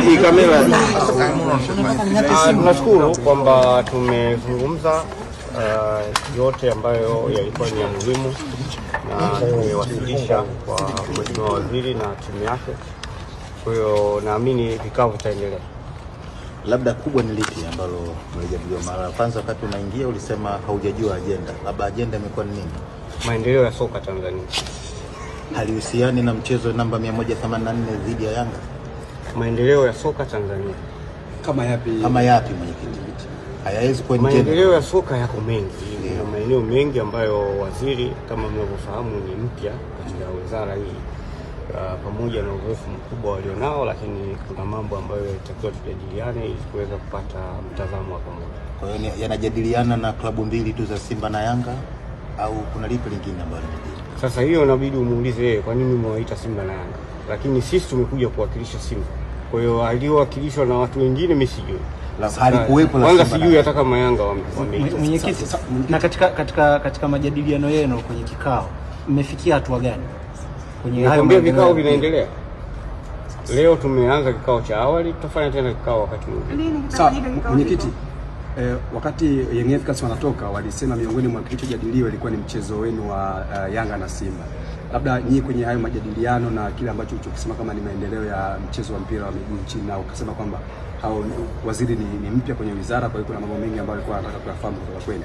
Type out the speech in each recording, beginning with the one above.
Hii kamera. Tunashukuru kwamba tumezungumza yote ambayo yalikuwa ni ya muhimu na tumewasilisha kwa Mheshimiwa Waziri na timu yake. Kwa hiyo naamini vikao vitaendelea. Labda kubwa ni lipi ambalo mlijadiliwa? Mara ya kwanza wakati unaingia ulisema haujajua agenda. Labda agenda imekuwa ni nini? Maendeleo ya soka Tanzania. Halihusiani na mchezo namba 184 dhidi ya Yanga? Maendeleo ya soka Tanzania. Kama yapi mwenyekiti? Hayawezi kuwa njema. Maendeleo ya soka yako mengi. Kuna maeneo mengi ambayo waziri kama mnavyofahamu ni mpya katika wizara hii. Pamoja na uzoefu mkubwa walionao, lakini kuna mambo ambayo yatakiwa tujadiliane ili kuweza kupata mtazamo wa pamoja. Kwa hiyo yanajadiliana na klabu mbili tu za Simba na Yanga au kuna lipi lingine ambalo linajadiliana? Sasa hiyo inabidi umuulize yeye kwa nini umewaita Simba na Yanga. Lakini sisi tumekuja kuwakilisha Simba. Kwa hiyo aliowakilishwa na watu wengine mimi sijui. Halikuwepo la Simba. Kwanza sijui hata kama Yanga mwenyekiti. Na katika majadiliano yenu kwenye kikao mmefikia hatua gani? Kwenye hayo vikao vinaendelea. Leo tumeanza kikao cha awali, tutafanya tena kikao wakati mwingine. Sawa, mwenyekiti, wakati Young Africans wanatoka walisema miongoni mwa kilichojadiliwa ilikuwa ni mchezo wenu wa Yanga na Simba. Labda nyinyi kwenye hayo majadiliano na kile ambacho ulichokisema kama ni maendeleo ya mchezo wa mpira wa miguu nchini, na ukasema kwamba hao waziri ni mpya kwenye wizara, kwa hiyo kuna mambo mengi ambayo alikuwa anataka kuyafahamu kutoka kwenu.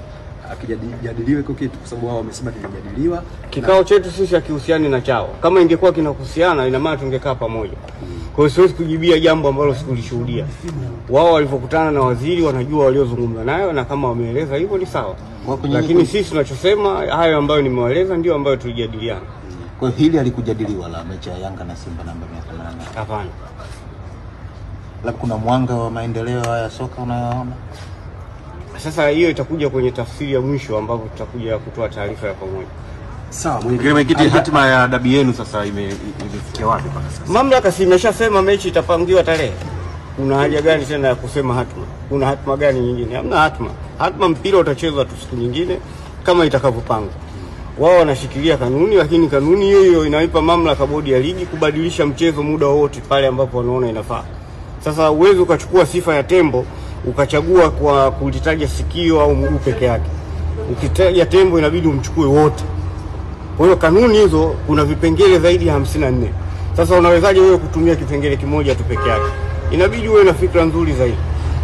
Akijadiliwa iko kitu kwa sababu wao wamesema tunajadiliwa. Kikao chetu sisi hakihusiani na chao. Kama ingekuwa kinahusiana ina maana tungekaa pamoja. Kwa hiyo siwezi kujibia jambo ambalo sikulishuhudia. Wao walipokutana na waziri wanajua waliozungumza nayo, na kama wameeleza hivyo ni sawa. Lakini sisi tunachosema hayo ambayo nimewaeleza ndio ambayo tulijadiliana. Kwa hiyo hili alikujadiliwa la mechi ya Yanga na Simba namba 184? Hapana. Labda kuna mwanga wa maendeleo ya soka unayoona? Sasa hiyo itakuja kwenye tafsiri ya mwisho ambapo tutakuja kutoa taarifa ya pamoja. Sawa, mwenyekiti, hatima ya dabi yenu sasa imefikia wapi mpaka sasa? Mamlaka si imeshasema mechi itapangiwa tarehe. Kuna haja gani tena ya kusema hatima? Kuna hatima gani nyingine? Hamna hatima. Hatima mpira utachezwa tu siku nyingine kama itakavyopangwa. Wao wanashikilia kanuni, lakini kanuni hiyo inaipa mamlaka bodi ya ligi kubadilisha mchezo muda wote pale ambapo wanaona inafaa. Sasa uwezo ukachukua sifa ya tembo ukachagua kwa kulitaja sikio au mguu peke yake. Ukitaja tembo inabidi umchukue wote. Kwa hiyo kanuni hizo kuna vipengele zaidi ya 54. Sasa unawezaje wewe kutumia kipengele kimoja tu peke yake? Inabidi uwe na fikra nzuri zaidi.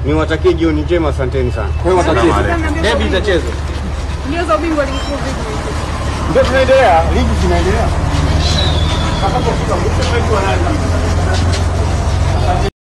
Niwatakie jioni njema, asanteni sana. Kwa hiyo derby itachezwa. Ndio za ubingwa ligi kuu vipi? Ndio tunaendelea, ligi zinaendelea. Hapo kwa mwisho wetu wanaanza.